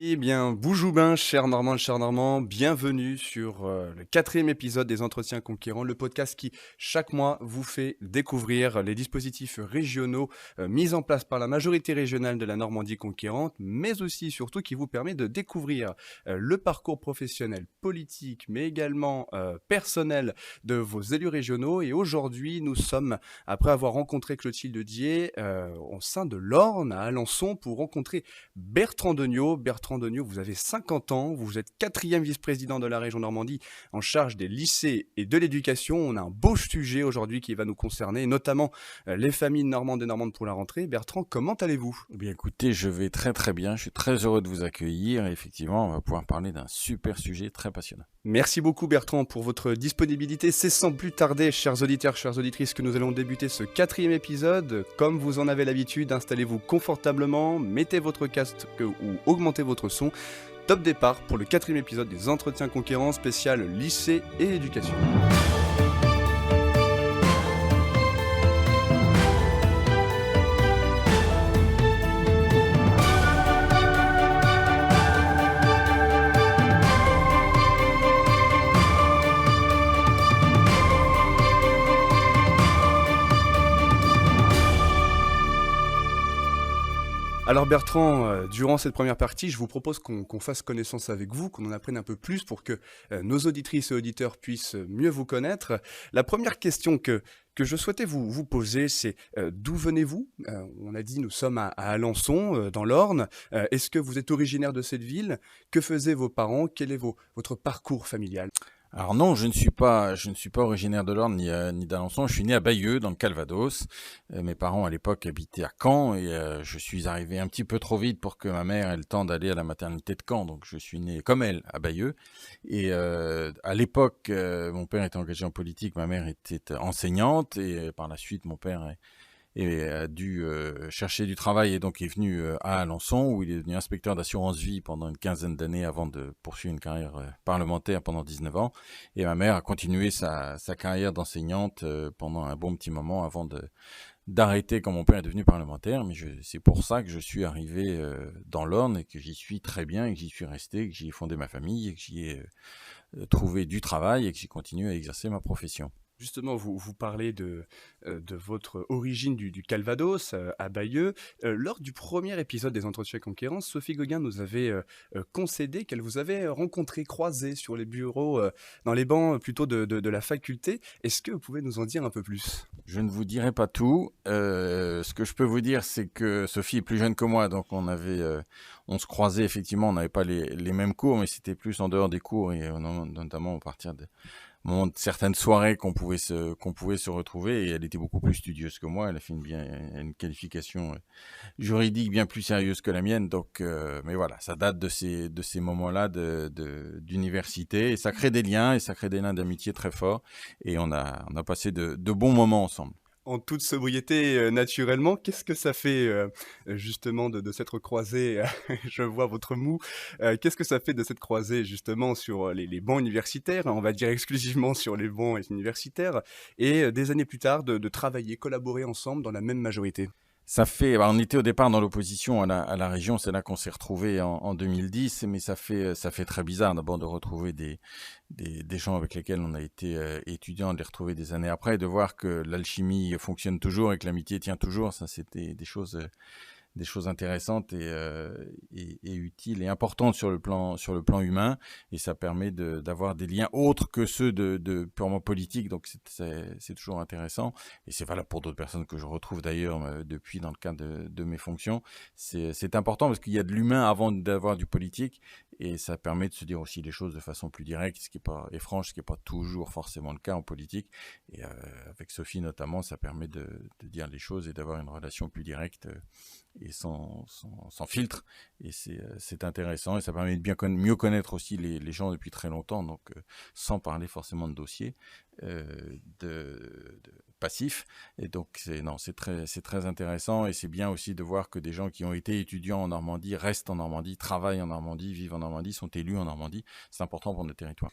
Eh bien, Boujoubin, cher Normand, bienvenue sur le quatrième épisode des Entretiens Conquérants, le podcast qui, chaque mois, vous fait découvrir les dispositifs régionaux mis en place par la majorité régionale de la Normandie conquérante, mais aussi, surtout, qui vous permet de découvrir le parcours professionnel, politique, mais également personnel de vos élus régionaux. Et aujourd'hui, nous sommes, après avoir rencontré Clotilde Dier, au sein de l'Orne, à Alençon, pour rencontrer Bertrand Degnaud. Bertrand Degnaud, vous avez 50 ans, vous êtes quatrième vice-président de la région Normandie en charge des lycées et de l'éducation. On a un beau sujet aujourd'hui qui va nous concerner, notamment les familles normandes et normandes pour la rentrée. Bertrand, comment allez-vous? Eh bien, écoutez, je vais très très bien. Je suis très heureux de vous accueillir. Et effectivement, on va pouvoir parler d'un super sujet très passionnant. Merci beaucoup Bertrand pour votre disponibilité. C'est sans plus tarder, chers auditeurs, chères auditrices, que nous allons débuter ce quatrième épisode. Comme vous en avez l'habitude, installez-vous confortablement, mettez votre casque ou augmentez votre son. Top départ pour le quatrième épisode des Entretiens Conquérants spécial lycée et éducation. Alors Bertrand, durant cette première partie, je vous propose qu'on fasse connaissance avec vous, qu'on en apprenne un peu plus pour que nos auditrices et auditeurs puissent mieux vous connaître. La première question que je souhaitais vous poser, c'est d'où venez-vous? On a dit nous sommes à Alençon, dans l'Orne. Est-ce que vous êtes originaire de cette ville? Que faisaient vos parents? Quel est votre parcours familial? Alors non, je ne suis pas originaire de l'Orne ni d'Alençon. Je suis né à Bayeux, dans le Calvados. Mes parents à l'époque habitaient à Caen et je suis arrivé un petit peu trop vite pour que ma mère ait le temps d'aller à la maternité de Caen. Donc je suis né comme elle à Bayeux. Et à l'époque, mon père était engagé en politique, ma mère était enseignante et par la suite mon père et a dû chercher du travail et donc est venu à Alençon où il est devenu inspecteur d'assurance vie pendant une quinzaine d'années avant de poursuivre une carrière parlementaire pendant 19 ans. Et ma mère a continué sa carrière d'enseignante pendant un bon petit moment avant d'arrêter quand mon père est devenu parlementaire. Mais c'est pour ça que je suis arrivé dans l'Orne et que j'y suis très bien et que j'y suis resté, que j'y ai fondé ma famille et que j'y ai trouvé du travail et que j'ai continué à exercer ma profession. Justement, vous parlez de votre origine du Calvados, à Bayeux. Lors du premier épisode des Entretiens Conquérants, Sophie Gauguin nous avait concédé qu'elle vous avait rencontré, croisé sur les bureaux, dans les bancs plutôt de la faculté. Est-ce que vous pouvez nous en dire un peu plus? Je ne vous dirai pas tout. Ce que je peux vous dire, c'est que Sophie est plus jeune que moi, donc on se croisait effectivement. On n'avait pas les mêmes cours, mais c'était plus en dehors des cours et notamment à partir de moment de certaines soirées qu'on pouvait se retrouver. Et elle était beaucoup plus studieuse que moi. Elle a fait une qualification juridique bien plus sérieuse que la mienne. Donc, mais voilà, ça date de ces moments-là d'université et ça crée des liens et ça crée des liens d'amitié très forts. Et on a passé de bons moments ensemble. En toute sobriété, naturellement, qu'est-ce que ça fait, justement de s'être croisés? Je vois votre moue. Qu'est-ce que ça fait de s'être croisés justement sur, les bancs universitaires, on va dire exclusivement sur les bancs universitaires et des années plus tard de travailler, collaborer ensemble dans la même majorité? On était au départ dans l'opposition à la région, c'est là qu'on s'est retrouvés en 2010, mais ça fait très bizarre d'abord de retrouver des gens avec lesquels on a été étudiants, de les retrouver des années après, et de voir que l'alchimie fonctionne toujours et que l'amitié tient toujours. Ça, c'était des choses intéressantes et utiles et importantes sur le plan humain, et ça permet d'avoir des liens autres que ceux de purement politiques. Donc c'est toujours intéressant, et c'est valable pour d'autres personnes que je retrouve d'ailleurs depuis dans le cadre de mes fonctions. C'est important parce qu'il y a de l'humain avant d'avoir du politique, et ça permet de se dire aussi les choses de façon plus directe, ce qui est pas et franche, ce qui est pas toujours forcément le cas en politique. Et avec Sophie notamment, ça permet de dire les choses et d'avoir une relation plus directe et sans filtre. Et c'est intéressant, et ça permet de mieux connaître aussi les gens depuis très longtemps, donc sans parler forcément de dossier de passif. Et donc c'est très intéressant, et c'est bien aussi de voir que des gens qui ont été étudiants en Normandie restent en Normandie, travaillent en Normandie, vivent en Normandie, sont élus en Normandie. C'est important pour notre territoire.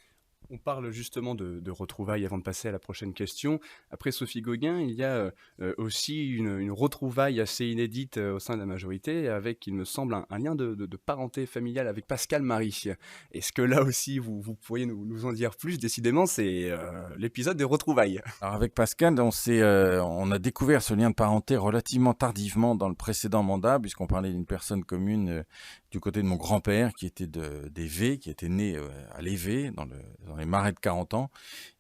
On parle justement de retrouvailles avant de passer à la prochaine question. Après Sophie Gauguin, il y a aussi une retrouvaille assez inédite au sein de la majorité avec, il me semble, un lien de parenté familiale avec Pascal Marie. Est-ce que là aussi, vous pourriez nous en dire plus? Décidément, c'est l'épisode des retrouvailles. Alors avec Pascal, on a découvert ce lien de parenté relativement tardivement dans le précédent mandat, puisqu'on parlait d'une personne commune du côté de mon grand-père, qui était des V, qui était né à l'Évé, dans les marais de 40 ans.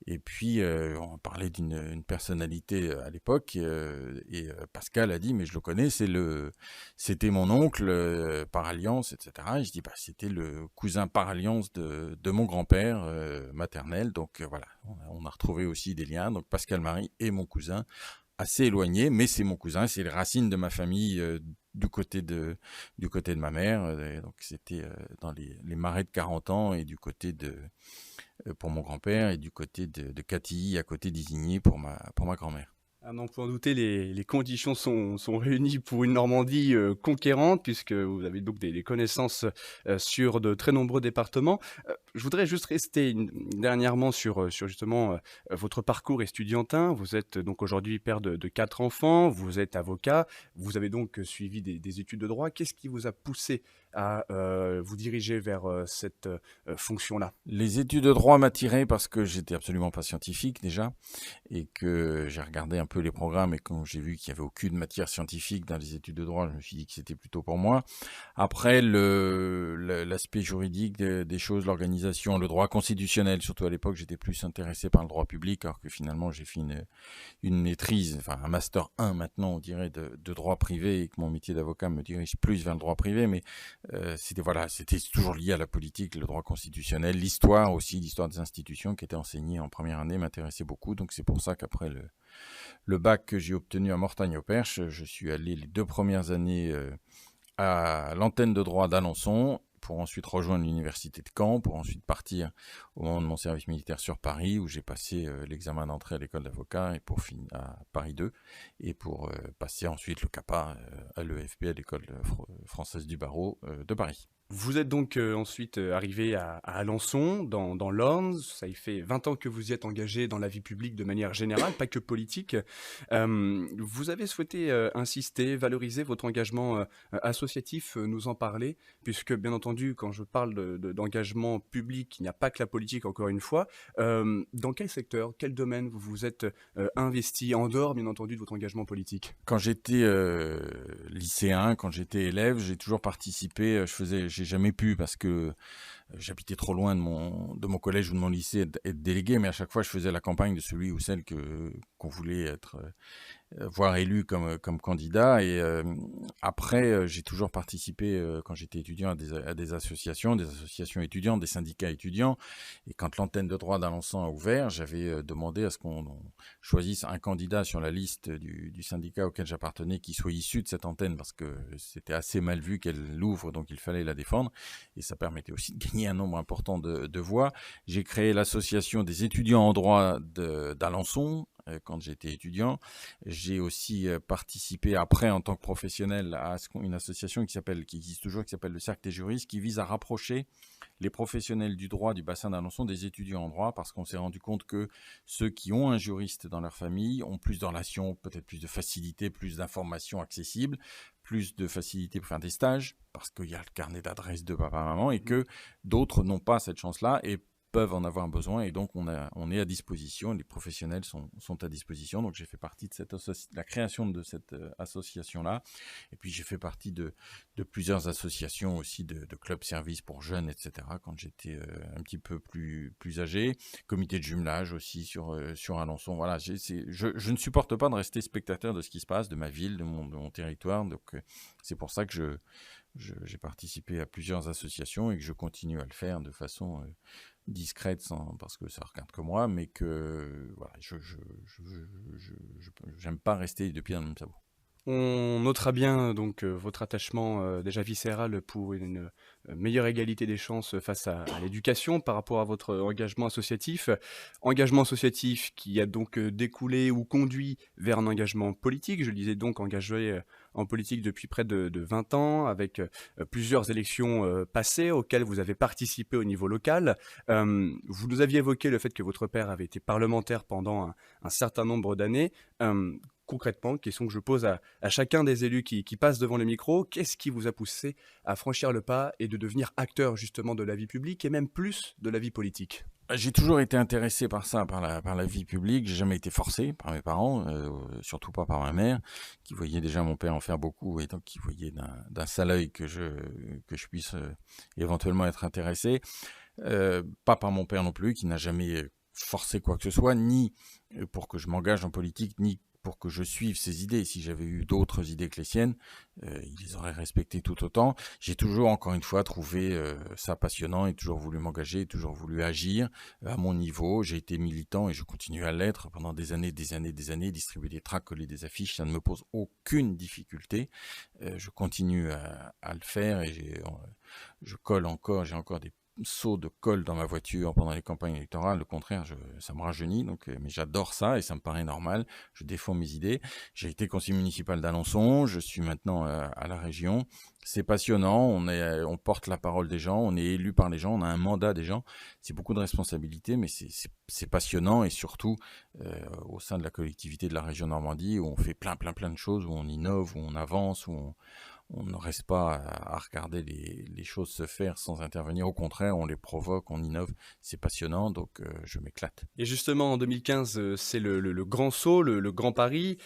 Et puis, on parlait d'une personnalité à l'époque, et Pascal a dit, mais je le connais, c'était mon oncle par alliance, etc. Et je dis, bah, c'était le cousin par alliance de mon grand-père maternel. Donc voilà, on a retrouvé aussi des liens. Donc Pascal Marie et mon cousin, assez éloignés, mais c'est mon cousin, c'est les racines de ma famille du côté de ma mère. Donc c'était dans les marais de 40 ans et du côté pour mon grand-père et du côté de Catilly, à côté d'Isigny pour ma grand-mère. Ah non, pour en douter, les conditions sont réunies pour une Normandie conquérante, puisque vous avez donc des connaissances sur de très nombreux départements. Je voudrais juste rester dernièrement sur justement votre parcours estudiantin. Vous êtes donc aujourd'hui père de 4 enfants, vous êtes avocat, vous avez donc suivi des études de droit. Qu'est-ce qui vous a poussé à vous diriger vers cette fonction-là? Les études de droit m'attiraient parce que j'étais absolument pas scientifique déjà et que j'ai regardé un peu les programmes et quand j'ai vu qu'il n'y avait aucune matière scientifique dans les études de droit, je me suis dit que c'était plutôt pour moi. Après, l'aspect juridique des choses, l'organisation, le droit constitutionnel, surtout à l'époque, j'étais plus intéressé par le droit public, alors que finalement, j'ai fait une maîtrise, enfin un master 1 maintenant, on dirait, de droit privé et que mon métier d'avocat me dirige plus vers le droit privé, mais c'était toujours lié à la politique, le droit constitutionnel, l'histoire aussi, l'histoire des institutions qui était enseignée en première année m'intéressait beaucoup, donc c'est pour ça qu'après le bac que j'ai obtenu à Mortagne-au-Perche, je suis allé les 2 premières années à l'antenne de droit d'Alençon pour ensuite rejoindre l'université de Caen, pour ensuite partir au moment de mon service militaire sur Paris, où j'ai passé l'examen d'entrée à l'école d'avocat et pour finir à Paris 2, et pour passer ensuite le CAPA à l'EFP, à l'école française du barreau de Paris. Vous êtes donc ensuite arrivé à Alençon, dans l'Orne. Ça y fait 20 ans que vous y êtes engagé dans la vie publique de manière générale, pas que politique. Vous avez souhaité insister, valoriser votre engagement associatif, nous en parler, puisque bien entendu, quand je parle d'engagement public, il n'y a pas que la politique, encore une fois. Dans quel secteur, quel domaine vous vous êtes investi, en dehors, bien entendu, de votre engagement politique? Quand j'étais lycéen, quand j'étais élève, j'ai toujours participé. J'ai jamais pu parce que j'habitais trop loin de mon collège ou de mon lycée être délégué, mais à chaque fois je faisais la campagne de celui ou celle qu'on voulait être voire élu comme candidat. Et après, j'ai toujours participé quand j'étais étudiant à des associations étudiantes, des syndicats étudiants. Et quand l'antenne de droit d'Alençon a ouvert, j'avais demandé à ce qu'on choisisse un candidat sur la liste du syndicat auquel j'appartenais qui soit issu de cette antenne parce que c'était assez mal vu qu'elle l'ouvre, donc il fallait la défendre. Et ça permettait aussi de gagner un nombre important de voix. J'ai créé l'association des étudiants en droit d'Alençon quand j'étais étudiant. J'ai aussi participé après en tant que professionnel à une association qui existe toujours, qui s'appelle le Cercle des juristes, qui vise à rapprocher les professionnels du droit du bassin d'Alençon des étudiants en droit, parce qu'on s'est rendu compte que ceux qui ont un juriste dans leur famille ont plus de relations, peut-être plus de facilité, plus d'informations accessibles, plus de facilité pour faire des stages, parce qu'il y a le carnet d'adresse de papa-maman, et que d'autres n'ont pas cette chance-là et peuvent en avoir besoin, et donc on est à disposition, les professionnels sont à disposition. Donc j'ai fait partie de la création de cette association-là, et puis j'ai fait partie de plusieurs associations aussi de clubs services pour jeunes, etc. quand j'étais un petit peu plus âgé, comité de jumelage aussi sur Alençon. Voilà, je ne supporte pas de rester spectateur de ce qui se passe, de ma ville, de mon territoire, donc c'est pour ça que j'ai participé à plusieurs associations et que je continue à le faire de façon discrète, parce que ça regarde que moi, mais que voilà, j'aime pas rester deux pieds dans le même sabot. On notera bien donc votre attachement déjà viscéral pour une meilleure égalité des chances face à l'éducation par rapport à votre engagement associatif. Engagement associatif qui a donc découlé ou conduit vers un engagement politique. Je le disais donc engagé en politique depuis près de 20 ans avec plusieurs élections passées auxquelles vous avez participé au niveau local. Vous nous aviez évoqué le fait que votre père avait été parlementaire pendant un certain nombre d'années. Concrètement, question que je pose à chacun des élus qui passent devant le micro, qu'est-ce qui vous a poussé à franchir le pas et de devenir acteur justement de la vie publique et même plus de la vie politique? J'ai toujours été intéressé par ça, par la vie publique. J'ai jamais été forcé par mes parents, surtout pas par ma mère, qui voyait déjà mon père en faire beaucoup et donc qui voyait d'un sale œil que je puisse éventuellement être intéressé. Pas par mon père non plus, qui n'a jamais forcé quoi que ce soit, ni pour que je m'engage en politique, ni pour que je suive ses idées. Si j'avais eu d'autres idées que les siennes, il les aurait respectées tout autant. J'ai toujours, encore une fois, trouvé ça passionnant et toujours voulu m'engager, toujours voulu agir à mon niveau. J'ai été militant et je continue à l'être pendant des années, distribuer des tracts, coller des affiches, ça ne me pose aucune difficulté. Je continue à le faire et je colle encore, j'ai encore des seaux de colle dans ma voiture pendant les campagnes électorales. Le contraire, ça me rajeunit, donc, mais j'adore ça et ça me paraît normal. Je défends mes idées. J'ai été conseiller municipal d'Alençon, je suis maintenant à la région. C'est passionnant, on porte la parole des gens, on est élu par les gens, on a un mandat des gens. C'est beaucoup de responsabilités, mais c'est passionnant et surtout au sein de la collectivité de la région Normandie où on fait plein de choses, où on innove, où on avance, où on ne reste pas à regarder les choses se faire sans intervenir. Au contraire, on les provoque, on innove. C'est passionnant, donc je m'éclate. Et justement, en 2015, c'est le grand saut, le grand pari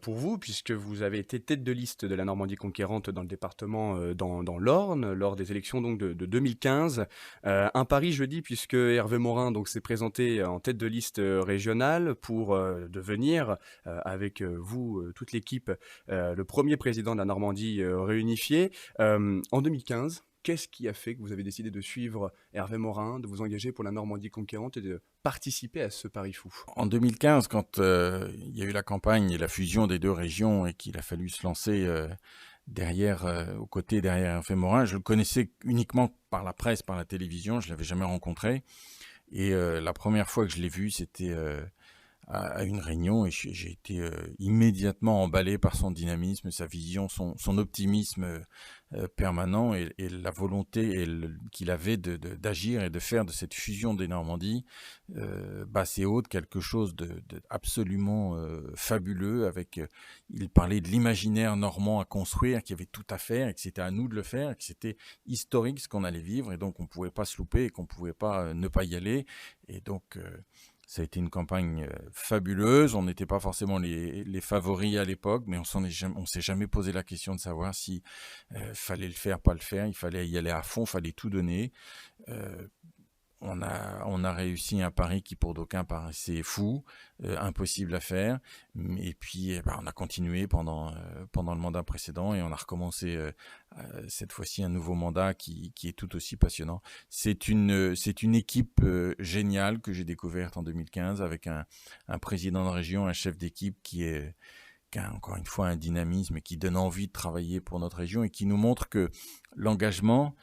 pour vous, puisque vous avez été tête de liste de la Normandie conquérante dans le département, dans l'Orne, lors des élections donc de 2015. Un pari, je dis, puisque Hervé Morin donc s'est présenté en tête de liste régionale pour devenir, avec vous, toute l'équipe, le premier président de la Normandie réunifiée. En 2015, qu'est-ce qui a fait que vous avez décidé de suivre Hervé Morin, de vous engager pour la Normandie conquérante et de participer à ce pari fou? En 2015, quand il y a eu la campagne et la fusion des deux régions et qu'il a fallu se lancer aux côtés derrière Hervé Morin, je le connaissais uniquement par la presse, par la télévision, je l'avais jamais rencontré. Et la première fois que je l'ai vu, c'était à une réunion et j'ai été immédiatement emballé par son dynamisme, sa vision, son optimisme permanent et la volonté qu'il avait d'agir et de faire de cette fusion des Normandies basse et haute quelque chose de absolument fabuleux. Il parlait de l'imaginaire normand à construire, qu'il y avait tout à faire et que c'était à nous de le faire, et que c'était historique ce qu'on allait vivre et donc on ne pouvait pas se louper et qu'on ne pouvait pas ne pas y aller. Et donc ça a été une campagne fabuleuse. On n'était pas forcément les favoris à l'époque, mais on s'est jamais posé la question de savoir si fallait le faire, pas le faire. Il fallait y aller à fond, fallait tout donner. On a réussi un pari qui pour d'aucuns paraissait fou, impossible à faire. Et puis on a continué pendant le mandat précédent et on a recommencé cette fois-ci un nouveau mandat qui est tout aussi passionnant. C'est une équipe géniale que j'ai découverte en 2015 avec un président de région, un chef d'équipe qui a encore une fois un dynamisme et qui donne envie de travailler pour notre région et qui nous montre que l'engagement,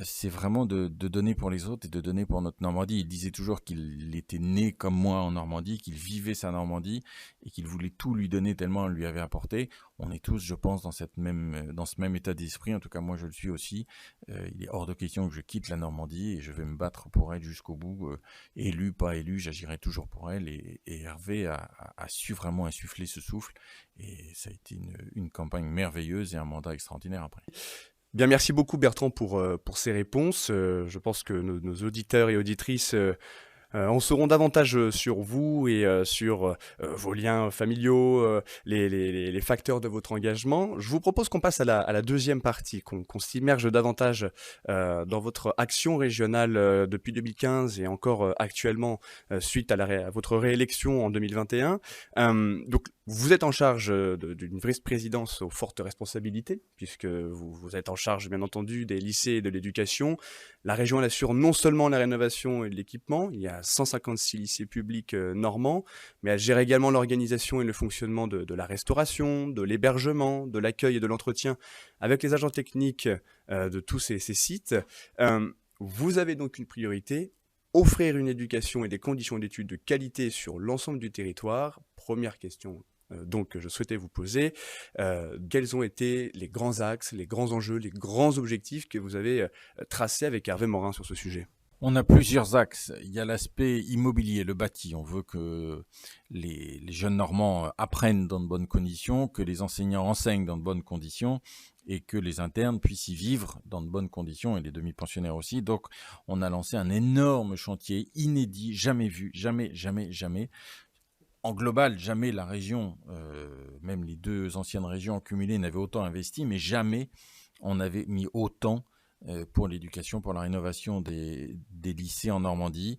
c'est vraiment de donner pour les autres et de donner pour notre Normandie. Il disait toujours qu'il était né comme moi en Normandie, qu'il vivait sa Normandie et qu'il voulait tout lui donner tellement on lui avait apporté. On est tous, je pense, dans ce même état d'esprit. En tout cas, moi, je le suis aussi. Il est hors de question que je quitte la Normandie et je vais me battre pour elle jusqu'au bout. Élu, pas élu, j'agirai toujours pour elle. Et Hervé a su vraiment insuffler ce souffle. Et ça a été une campagne merveilleuse et un mandat extraordinaire après. Bien, merci beaucoup Bertrand pour ces réponses. Je pense que nos auditeurs et auditrices en sauront davantage sur vous et sur vos liens familiaux, les facteurs de votre engagement. Je vous propose qu'on passe à la deuxième partie, qu'on s'immerge davantage dans votre action régionale depuis 2015 et encore actuellement suite à votre réélection en 2021. Donc, vous êtes en charge d'une vice-présidence aux fortes responsabilités, puisque vous êtes en charge, bien entendu, des lycées et de l'éducation, La région, elle assure non seulement la rénovation et l'équipement, il y a 156 lycées publics normands, mais elle gère également l'organisation et le fonctionnement de la restauration, de l'hébergement, de l'accueil et de l'entretien avec les agents techniques de tous ces sites. Euh, Vous avez donc une priorité, offrir une éducation et des conditions d'études de qualité sur l'ensemble du territoire. Première question donc que je souhaitais vous poser. Quels ont été les grands axes, les grands enjeux, les grands objectifs que vous avez tracés avec Hervé Morin sur ce sujet? On a plusieurs axes. Il y a l'aspect immobilier, le bâti. On veut que les jeunes Normands apprennent dans de bonnes conditions, que les enseignants enseignent dans de bonnes conditions et que les internes puissent y vivre dans de bonnes conditions et les demi-pensionnaires aussi. Donc, on a lancé un énorme chantier inédit, jamais vu, jamais. En global, jamais la région, même les deux anciennes régions cumulées n'avaient autant investi, mais jamais on avait mis autant pour l'éducation, pour la rénovation des lycées en Normandie.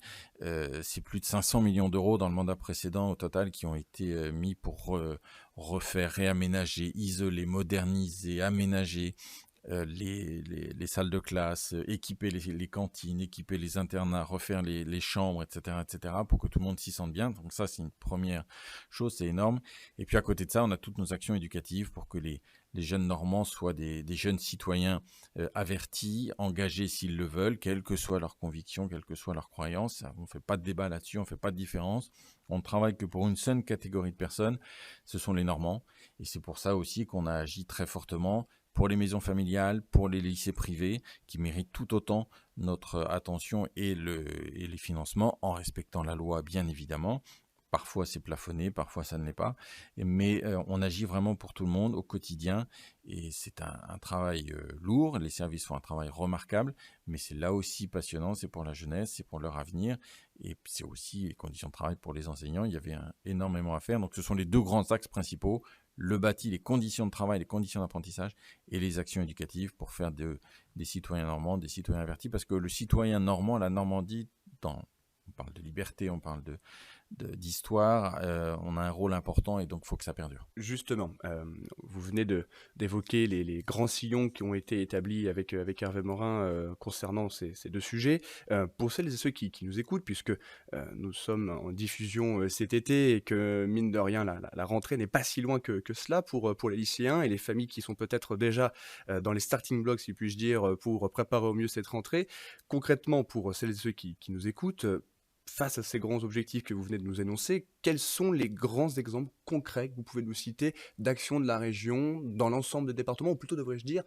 C'est plus de 500 millions d'euros dans le mandat précédent au total qui ont été mis pour refaire, réaménager, isoler, moderniser, aménager les salles de classe, équiper les cantines, équiper les internats, refaire les chambres, etc., pour que tout le monde s'y sente bien. Donc ça, c'est une première chose, c'est énorme. Et puis à côté de ça, on a toutes nos actions éducatives pour que les jeunes Normands soient des jeunes citoyens avertis, engagés s'ils le veulent, quelles que soient leurs convictions, quelles que soient leurs croyances. On ne fait pas de débat là-dessus, on ne fait pas de différence. On ne travaille que pour une seule catégorie de personnes, ce sont les Normands. Et c'est pour ça aussi qu'on a agi très fortement pour les maisons familiales, pour les lycées privés, qui méritent tout autant notre attention et les financements, en respectant la loi, bien évidemment. Parfois, c'est plafonné, parfois, ça ne l'est pas. Mais on agit vraiment pour tout le monde au quotidien. Et c'est un travail lourd. Les services font un travail remarquable. Mais c'est là aussi passionnant. C'est pour la jeunesse, c'est pour leur avenir. Et c'est aussi les conditions de travail pour les enseignants. Il y avait énormément à faire. Donc, ce sont les deux grands axes principaux. Le bâti, les conditions de travail, les conditions d'apprentissage et les actions éducatives pour faire des citoyens normands, des citoyens avertis. Parce que le citoyen normand, la Normandie, on parle de liberté, on parle d'histoire, on a un rôle important et donc il faut que ça perdure. Justement, vous venez d'évoquer les grands sillons qui ont été établis avec Hervé Morin concernant ces deux sujets. Pour celles et ceux qui nous écoutent, puisque nous sommes en diffusion cet été et que, mine de rien, la rentrée n'est pas si loin que cela pour les lycéens et les familles qui sont peut-être déjà dans les starting blocks, si puis-je dire, pour préparer au mieux cette rentrée. Concrètement, pour celles et ceux qui nous écoutent, face à ces grands objectifs que vous venez de nous énoncer, quels sont les grands exemples concrets que vous pouvez nous citer d'actions de la région dans l'ensemble des départements, ou plutôt devrais-je dire,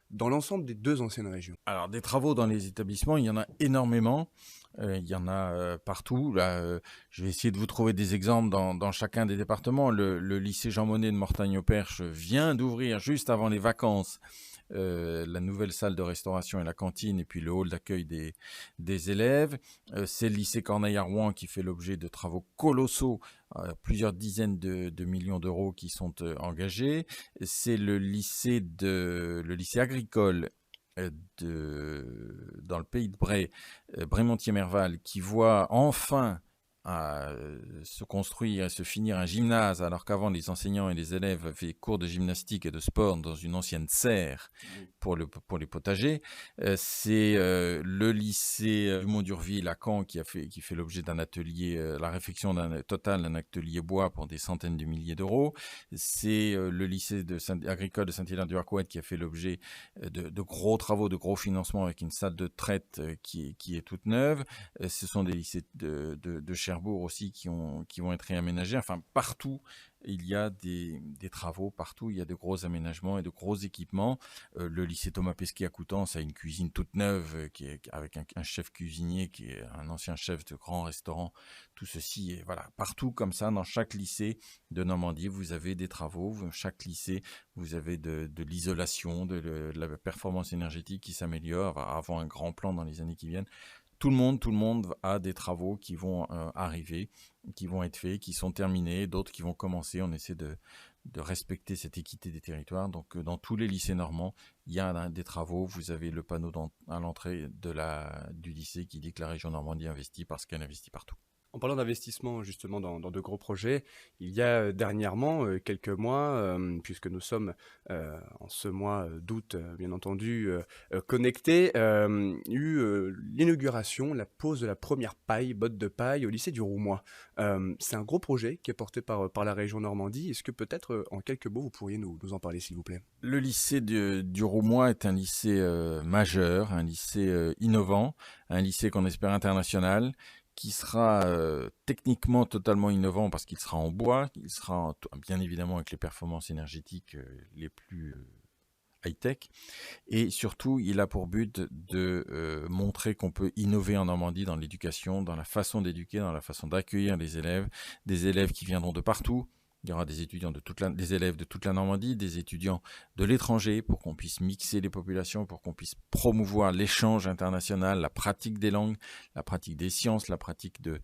dans l'ensemble des deux anciennes régions? Alors, des travaux dans les établissements, il y en a énormément. Il y en a partout. Là, je vais essayer de vous trouver des exemples dans chacun des départements. Le lycée Jean Monnet de Mortagne-au-Perche vient d'ouvrir juste avant les vacances la nouvelle salle de restauration et la cantine et puis le hall d'accueil des élèves. C'est le lycée Corneille à Rouen qui fait l'objet de travaux colossaux, plusieurs dizaines de millions d'euros qui sont engagés. C'est le lycée agricole dans le pays de Bray, Brémontier-Merval, qui voit enfin à se construire et se finir un gymnase, alors qu'avant les enseignants et les élèves avaient cours de gymnastique et de sport dans une ancienne serre pour les potagers. C'est le lycée du Mont-d'Urville à Caen qui fait l'objet d'un atelier, la réfection d'un atelier bois pour des centaines de milliers d'euros. C'est le lycée agricole de Saint-Hilaire-du-Harcouët qui a fait l'objet de gros travaux, de gros financements avec une salle de traite qui est toute neuve. Ce sont des lycées de Cherbourg aussi qui vont être réaménagés. Enfin, partout, il y a des travaux, partout, il y a de gros aménagements et de gros équipements. Le lycée Thomas Pesquet à Coutances a une cuisine toute neuve avec un chef cuisinier qui est un ancien chef de grand restaurant. Tout ceci est voilà, partout comme ça, dans chaque lycée de Normandie, vous avez des travaux. Chaque lycée, vous avez de l'isolation, de la performance énergétique qui s'améliore, va avoir un grand plan dans les années qui viennent. Tout le monde a des travaux qui vont arriver, qui vont être faits, qui sont terminés, d'autres qui vont commencer. On essaie de respecter cette équité des territoires. Donc, dans tous les lycées normands, il y a des travaux. Vous avez le panneau à l'entrée du lycée qui dit que la région Normandie investit parce qu'elle investit partout. En parlant d'investissement justement dans de gros projets, il y a dernièrement, quelques mois, puisque nous sommes en ce mois d'août, bien entendu, connectés, eu l'inauguration, la pose de la première paille, botte de paille au lycée du Roumois. C'est un gros projet qui est porté par la région Normandie. Est-ce que peut-être en quelques mots vous pourriez nous en parler s'il vous plaît? Le lycée du Roumois est un lycée majeur, un lycée innovant, un lycée qu'on espère international, qui sera techniquement totalement innovant parce qu'il sera en bois, il sera bien évidemment avec les performances énergétiques les plus high-tech, et surtout il a pour but de montrer qu'on peut innover en Normandie dans l'éducation, dans la façon d'éduquer, dans la façon d'accueillir les élèves, des élèves qui viendront de partout. Il y aura des étudiants des élèves de toute la Normandie, des étudiants de l'étranger pour qu'on puisse mixer les populations, pour qu'on puisse promouvoir l'échange international, la pratique des langues, la pratique des sciences, la pratique de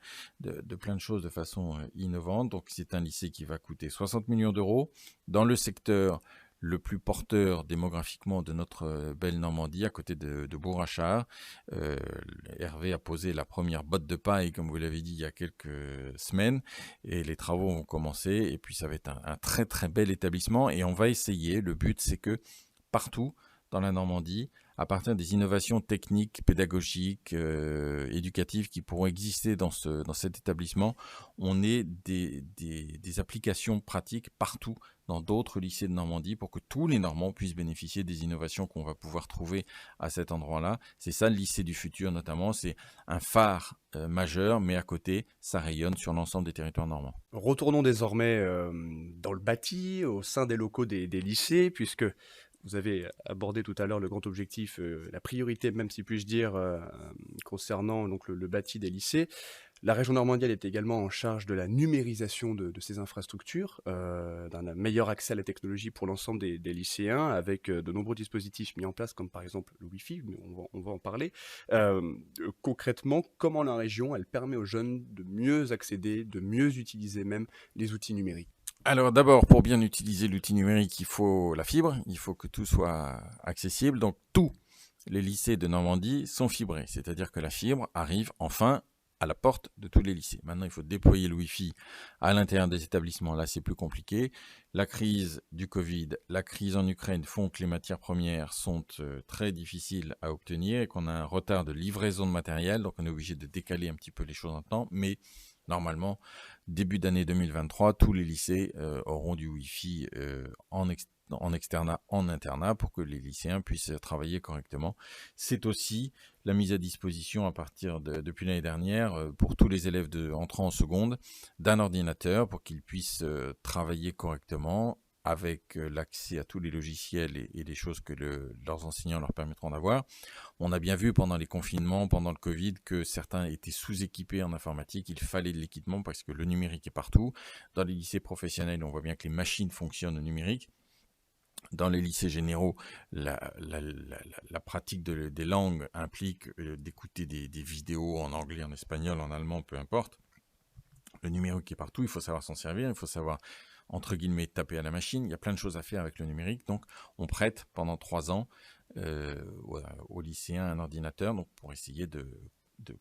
plein de choses de façon innovante. Donc c'est un lycée qui va coûter 60 millions d'euros dans le secteur le plus porteur démographiquement de notre belle Normandie, à côté de Bourg-Achard. Hervé a posé la première botte de paille, comme vous l'avez dit, il y a quelques semaines, et les travaux vont commencer, et puis ça va être un très très bel établissement, et on va essayer, le but c'est que partout dans la Normandie, à partir des innovations techniques, pédagogiques, éducatives qui pourront exister dans cet établissement, on ait des applications pratiques partout dans d'autres lycées de Normandie pour que tous les Normands puissent bénéficier des innovations qu'on va pouvoir trouver à cet endroit-là. C'est ça le lycée du futur notamment, c'est un phare majeur, mais à côté, ça rayonne sur l'ensemble des territoires normands. Retournons désormais dans le bâti, au sein des locaux des lycées, puisque vous avez abordé tout à l'heure le grand objectif, la priorité même si puis-je dire, concernant donc le bâti des lycées. La région Normandie elle est également en charge de la numérisation de ces infrastructures, d'un meilleur accès à la technologie pour l'ensemble des lycéens avec de nombreux dispositifs mis en place comme par exemple le Wi-Fi, mais on va en parler. Concrètement, comment la région elle permet aux jeunes de mieux accéder, de mieux utiliser même les outils numériques? Alors d'abord, pour bien utiliser l'outil numérique, il faut la fibre, il faut que tout soit accessible. Donc tous les lycées de Normandie sont fibrés, c'est-à-dire que la fibre arrive enfin à la porte de tous les lycées. Maintenant, il faut déployer le Wi-Fi à l'intérieur des établissements. Là, c'est plus compliqué. La crise du Covid, la crise en Ukraine font que les matières premières sont très difficiles à obtenir et qu'on a un retard de livraison de matériel. Donc, on est obligé de décaler un petit peu les choses en temps. Mais normalement, début d'année 2023, tous les lycées auront du Wi-Fi en externat, en internat, pour que les lycéens puissent travailler correctement. C'est aussi la mise à disposition à partir depuis l'année dernière pour tous les élèves entrant en seconde d'un ordinateur pour qu'ils puissent travailler correctement avec l'accès à tous les logiciels et les choses que leurs enseignants leur permettront d'avoir. On a bien vu pendant les confinements, pendant le Covid, que certains étaient sous-équipés en informatique. Il fallait de l'équipement parce que le numérique est partout. Dans les lycées professionnels, on voit bien que les machines fonctionnent au numérique. Dans les lycées généraux, la pratique des langues implique d'écouter des vidéos en anglais, en espagnol, en allemand, peu importe. Le numérique est partout, il faut savoir s'en servir, il faut savoir, entre guillemets, taper à la machine. Il y a plein de choses à faire avec le numérique. Donc, on prête pendant 3 ans aux lycéens un ordinateur donc pour essayer de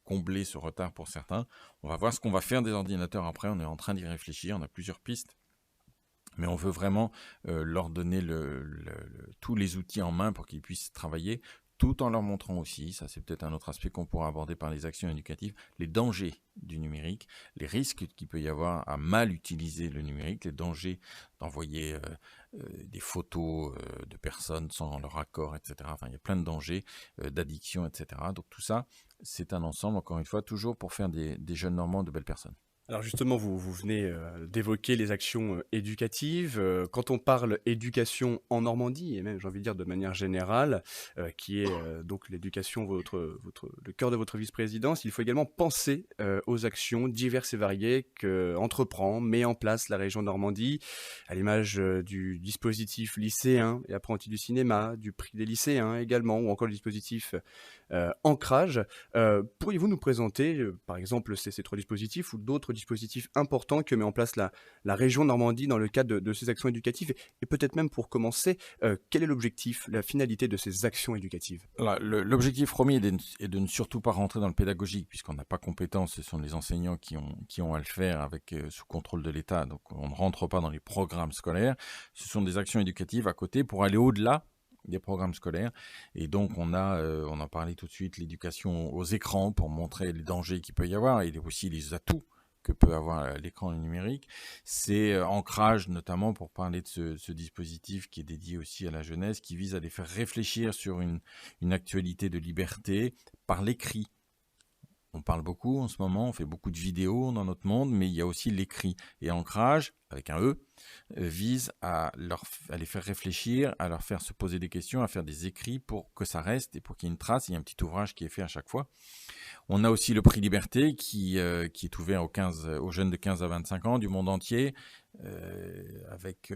combler ce retard pour certains. On va voir ce qu'on va faire des ordinateurs après. On est en train d'y réfléchir. On a plusieurs pistes. Mais on veut vraiment leur donner tous les outils en main pour qu'ils puissent travailler, tout en leur montrant aussi, ça c'est peut-être un autre aspect qu'on pourra aborder par les actions éducatives, les dangers du numérique, les risques qu'il peut y avoir à mal utiliser le numérique, les dangers d'envoyer des photos de personnes sans leur accord, etc. Enfin, il y a plein de dangers d'addiction, etc. Donc tout ça, c'est un ensemble, encore une fois, toujours pour faire des jeunes Normands de belles personnes. Alors justement, vous venez d'évoquer les actions éducatives. Quand on parle éducation en Normandie, et même j'ai envie de dire de manière générale, qui est donc l'éducation le cœur de votre vice-présidence, il faut également penser aux actions diverses et variées qu'entreprend, met en place la région Normandie, à l'image du dispositif lycéen et apprenti du cinéma, du prix des lycéens également, ou encore le dispositif Ancrage. Pourriez-vous nous présenter, par exemple, ces 3 dispositifs ou d'autres dispositifs importants que met en place la région Normandie dans le cadre de ces actions éducatives? Et peut-être même pour commencer, quel est l'objectif, la finalité de ces actions éducatives? Voilà, l'objectif premier est de ne surtout pas rentrer dans le pédagogique, puisqu'on n'a pas compétence, ce sont les enseignants qui ont à le faire avec, sous contrôle de l'État, donc on ne rentre pas dans les programmes scolaires. Ce sont des actions éducatives à côté pour aller au-delà des programmes scolaires. Et donc on en parlait tout de suite, l'éducation aux écrans pour montrer les dangers qu'il peut y avoir et aussi les atouts que peut avoir l'écran numérique. C'est Ancrage, notamment, pour parler de ce dispositif qui est dédié aussi à la jeunesse, qui vise à les faire réfléchir sur une actualité de liberté par l'écrit. On parle beaucoup en ce moment, on fait beaucoup de vidéos dans notre monde, mais il y a aussi l'écrit. Et Ancrage, avec un E, vise à les faire réfléchir, à leur faire se poser des questions, à faire des écrits pour que ça reste et pour qu'il y ait une trace. Il y a un petit ouvrage qui est fait à chaque fois. On a aussi le prix Liberté qui est ouvert aux jeunes de 15 à 25 ans du monde entier, avec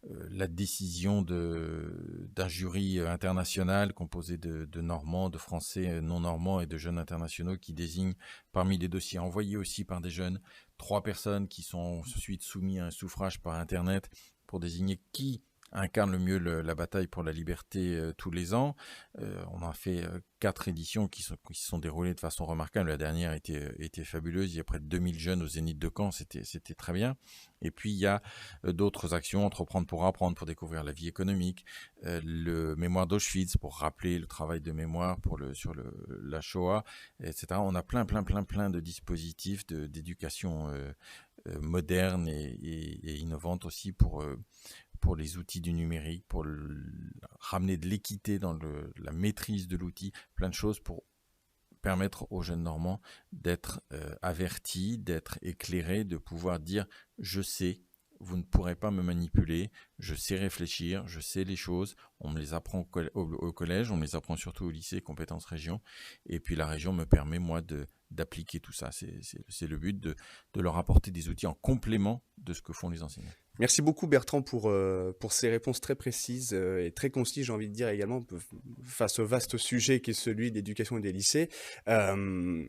la décision d'un jury international composé de Normands, de Français non normands et de jeunes internationaux qui désignent parmi les dossiers envoyés aussi par des jeunes 3 personnes qui sont ensuite soumises à un suffrage par Internet pour désigner qui incarne le mieux la bataille pour la liberté tous les ans. On a fait 4 éditions qui se sont déroulées de façon remarquable. La dernière était fabuleuse. Il y a près de 2000 jeunes au Zénith de Caen. C'était très bien. Et puis, il y a d'autres actions, Entreprendre pour apprendre, pour découvrir la vie économique, le mémoire d'Auschwitz, pour rappeler le travail de mémoire sur la Shoah, etc. On a plein de dispositifs d'éducation moderne et innovante aussi pour les outils du numérique, pour ramener de l'équité dans la maîtrise de l'outil, plein de choses pour permettre aux jeunes Normands d'être avertis, d'être éclairés, de pouvoir dire « je sais ». Vous ne pourrez pas me manipuler, je sais réfléchir, je sais les choses, on me les apprend au collège, on me les apprend surtout au lycée, compétences région, et puis la région me permet moi d'appliquer tout ça. C'est le but de leur apporter des outils en complément de ce que font les enseignants. Merci beaucoup Bertrand pour ces réponses très précises et très concises, j'ai envie de dire également, face au vaste sujet qui est celui de l'éducation et des lycées. Je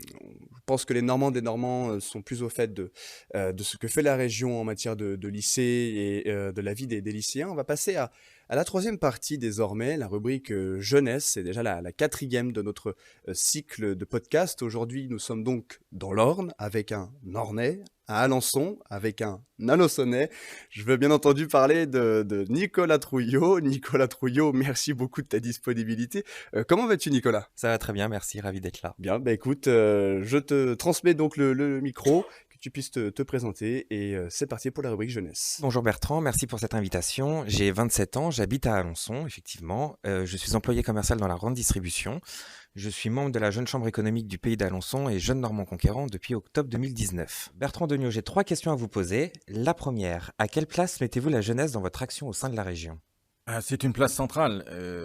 pense que les Normands des Normands sont plus au fait de ce que fait la région en matière de lycée et de la vie des lycéens. On va passer à la 3e partie désormais, la rubrique jeunesse. C'est déjà la 4e de notre cycle de podcast. Aujourd'hui, nous sommes donc dans l'Orne avec un Ornais, à Alençon avec un Alençonnais. Je veux bien entendu parler de Nicolas Trouillot. Nicolas Trouillot, merci beaucoup de ta disponibilité. Comment vas-tu, Nicolas? Ça va très bien, merci, ravi d'être là. Bien, bah écoute, je te transmets donc le micro, que tu puisses te présenter, et c'est parti pour la rubrique jeunesse. Bonjour Bertrand, merci pour cette invitation. J'ai 27 ans, j'habite à Alençon, effectivement. Je suis employé commercial dans la grande distribution. Je suis membre de la Jeune Chambre économique du Pays d'Alençon et jeune Normand conquérant depuis octobre 2019. Bertrand Degnaud, j'ai 3 questions à vous poser. La première, à quelle place mettez-vous la jeunesse dans votre action au sein de la région ? C'est une place centrale.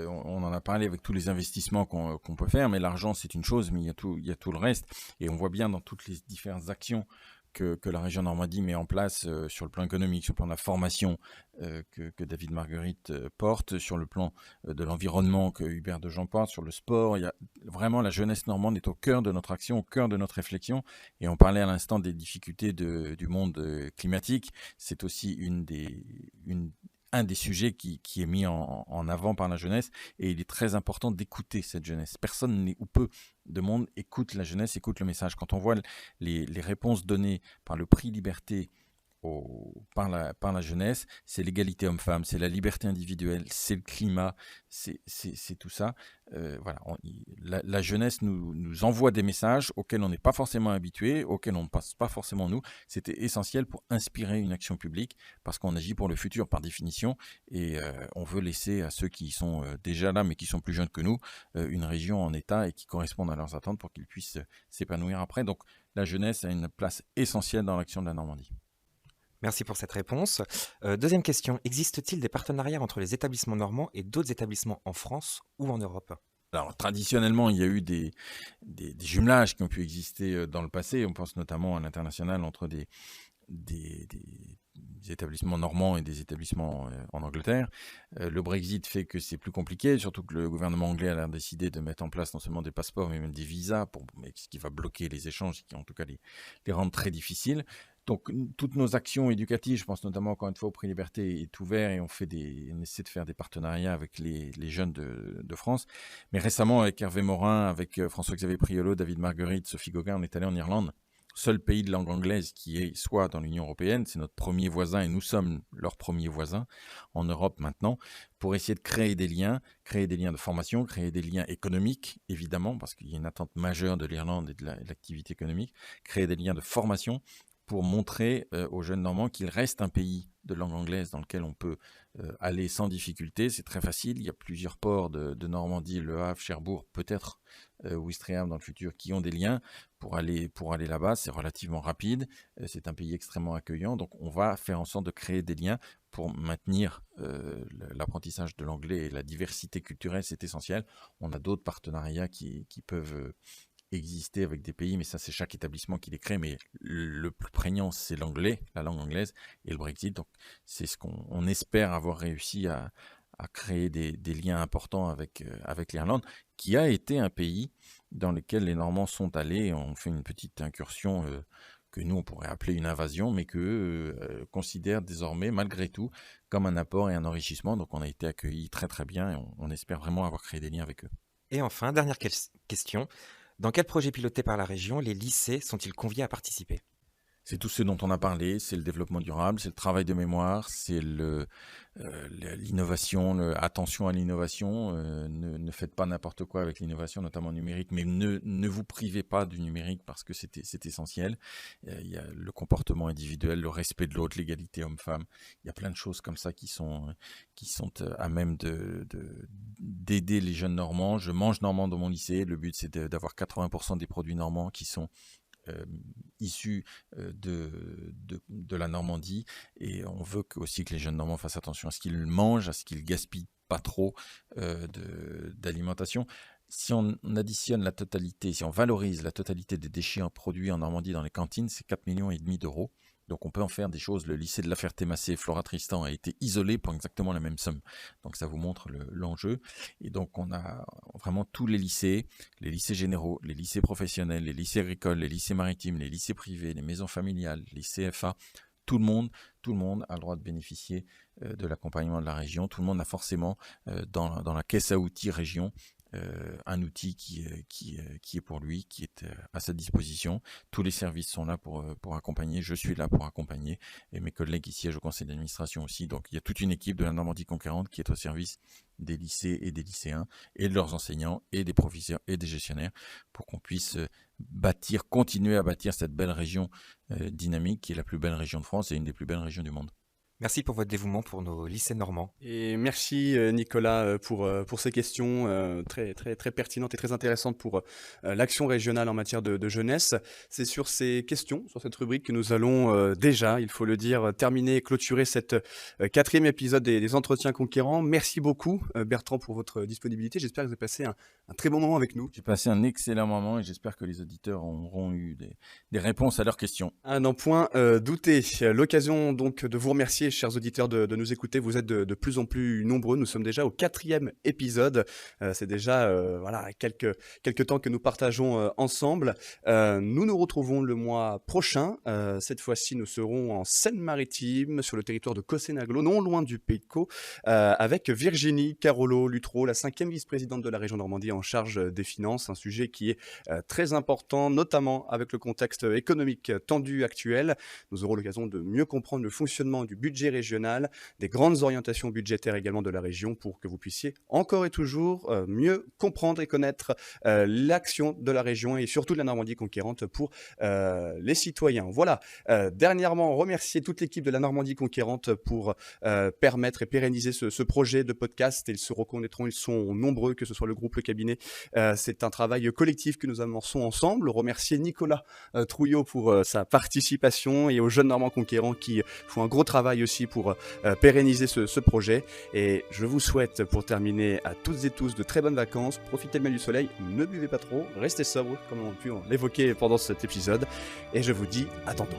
On en a parlé avec tous les investissements qu'on peut faire, mais l'argent c'est une chose, mais il y a tout le reste. Et on voit bien dans toutes les différentes actions que la région Normandie met en place sur le plan économique, sur le plan de la formation que David Marguerite porte, sur le plan de l'environnement que Hubert Dejean porte, sur le sport. Il y a vraiment la jeunesse normande est au cœur de notre action, au cœur de notre réflexion. Et on parlait à l'instant des difficultés du monde climatique. C'est aussi un des sujets qui est mis en avant par la jeunesse, et il est très important d'écouter cette jeunesse. Personne n'est ou peu de monde écoute la jeunesse, écoute le message. Quand on voit les réponses données par le prix Liberté par la jeunesse, c'est l'égalité homme-femme, c'est la liberté individuelle, c'est le climat, c'est tout ça. Voilà, la jeunesse nous envoie des messages auxquels on n'est pas forcément habitué, auxquels on ne passe pas forcément nous. C'était essentiel pour inspirer une action publique, parce qu'on agit pour le futur par définition, et on veut laisser à ceux qui sont déjà là mais qui sont plus jeunes que nous, une région en état et qui correspondent à leurs attentes pour qu'ils puissent s'épanouir après. Donc la jeunesse a une place essentielle dans l'action de la Normandie. Merci pour cette réponse. Deuxième question, existe-t-il des partenariats entre les établissements normands et d'autres établissements en France ou en Europe ? Alors, traditionnellement, il y a eu des jumelages qui ont pu exister dans le passé. On pense notamment à l'international entre des établissements normands et des établissements en Angleterre. Le Brexit fait que c'est plus compliqué, surtout que le gouvernement anglais a décidé de mettre en place non seulement des passeports, mais même des visas, ce qui va bloquer les échanges et qui en tout cas les rendre très difficiles. Donc, toutes nos actions éducatives, je pense notamment encore une fois au Prix Liberté, est ouvert et on essaie de faire des partenariats avec les jeunes de France. Mais récemment, avec Hervé Morin, avec François-Xavier Priolo, David Marguerite, Sophie Gauguin, on est allé en Irlande. Seul pays de langue anglaise qui soit dans l'Union européenne, c'est notre premier voisin et nous sommes leur premier voisin en Europe maintenant, pour essayer de créer des liens de formation, créer des liens économiques, évidemment, parce qu'il y a une attente majeure de l'Irlande et de l'activité économique, créer des liens de formation, pour montrer aux jeunes Normands qu'il reste un pays de langue anglaise dans lequel on peut aller sans difficulté. C'est très facile, il y a plusieurs ports de Normandie, Le Havre, Cherbourg, peut-être Ouistreham dans le futur, qui ont des liens pour aller là-bas. C'est relativement rapide, c'est un pays extrêmement accueillant, donc on va faire en sorte de créer des liens pour maintenir l'apprentissage de l'anglais et la diversité culturelle, c'est essentiel. On a d'autres partenariats qui peuvent exister avec des pays, mais ça c'est chaque établissement qui les crée, mais le plus prégnant c'est l'anglais, la langue anglaise et le Brexit, donc c'est ce qu'on espère avoir réussi à créer des liens importants avec l'Irlande, qui a été un pays dans lequel les Normands sont allés. On fait une petite incursion que nous on pourrait appeler une invasion, mais qu'eux considèrent désormais malgré tout comme un apport et un enrichissement, donc on a été accueillis très très bien et on espère vraiment avoir créé des liens avec eux. Et enfin, dernière question. Dans quel projet piloté par la région les lycées sont-ils conviés à participer ? C'est tout ce dont on a parlé, c'est le développement durable, c'est le travail de mémoire, c'est l'innovation, attention à l'innovation, ne faites pas n'importe quoi avec l'innovation, notamment numérique, mais ne vous privez pas du numérique parce que c'est essentiel. Il y a le comportement individuel, le respect de l'autre, l'égalité homme-femme, il y a plein de choses comme ça qui sont à même d'aider les jeunes Normands. Je mange normand dans mon lycée, le but c'est d'avoir 80% des produits normands qui sont issus de la Normandie, et on veut aussi que les jeunes Normands fassent attention à ce qu'ils mangent, à ce qu'ils gaspillent pas trop d'alimentation. Si on additionne la totalité, si on valorise la totalité des déchets produits en Normandie dans les cantines, c'est 4,5 millions d'euros. Donc on peut en faire des choses. Le lycée de La Ferté-Massé, Flora Tristan, a été isolé pour exactement la même somme. Donc ça vous montre l'enjeu. Et donc on a vraiment tous les lycées généraux, les lycées professionnels, les lycées agricoles, les lycées maritimes, les lycées privés, les maisons familiales, les CFA. Tout le monde a le droit de bénéficier de l'accompagnement de la région. Tout le monde a forcément dans la caisse à outils région un outil qui est pour lui, qui est à sa disposition. Tous les services sont là pour accompagner. Je suis là pour accompagner et mes collègues qui siègent au conseil d'administration aussi. Donc il y a toute une équipe de la Normandie conquérante qui est au service des lycées et des lycéens et de leurs enseignants et des professeurs et des gestionnaires pour qu'on puisse continuer à bâtir cette belle région dynamique qui est la plus belle région de France et une des plus belles régions du monde. Merci pour votre dévouement pour nos lycées normands. Et merci Nicolas pour ces questions très, très, très pertinentes et très intéressantes pour l'action régionale en matière de jeunesse. C'est sur ces questions, sur cette rubrique que nous allons déjà, il faut le dire, terminer et clôturer cette 4e épisode des Entretiens Conquérants. Merci beaucoup Bertrand pour votre disponibilité. J'espère que vous avez passé un très bon moment avec nous. J'ai passé un excellent moment et j'espère que les auditeurs auront eu des réponses à leurs questions. À n'en point douter. L'occasion donc de vous remercier, chers auditeurs, de nous écouter. Vous êtes de plus en plus nombreux. Nous sommes déjà au 4e épisode. C'est déjà quelques temps que nous partageons ensemble. Nous nous retrouvons le mois prochain. Cette fois-ci, nous serons en Seine-Maritime, sur le territoire de Cossenaglo, non loin du Pays de Caux, avec Virginie Carolo-Lutreau, la 5e vice-présidente de la région Normandie en charge des finances. Un sujet qui est très important, notamment avec le contexte économique tendu actuel. Nous aurons l'occasion de mieux comprendre le fonctionnement du budget régional, des grandes orientations budgétaires également de la région pour que vous puissiez encore et toujours mieux comprendre et connaître l'action de la région et surtout de la Normandie conquérante pour les citoyens. Voilà, dernièrement, remercier toute l'équipe de la Normandie conquérante pour permettre et pérenniser ce projet de podcast. Ils se reconnaîtront, ils sont nombreux, que ce soit le groupe, le cabinet. C'est un travail collectif que nous amorçons ensemble. Remercier Nicolas Trouillot pour sa participation et aux jeunes Normands conquérants qui font un gros travail aussi pour pérenniser ce projet. Et je vous souhaite, pour terminer, à toutes et tous de très bonnes vacances. Profitez bien du soleil, ne buvez pas trop, restez sobre comme on a pu l'évoquer pendant cet épisode. Et je vous dis à tantôt.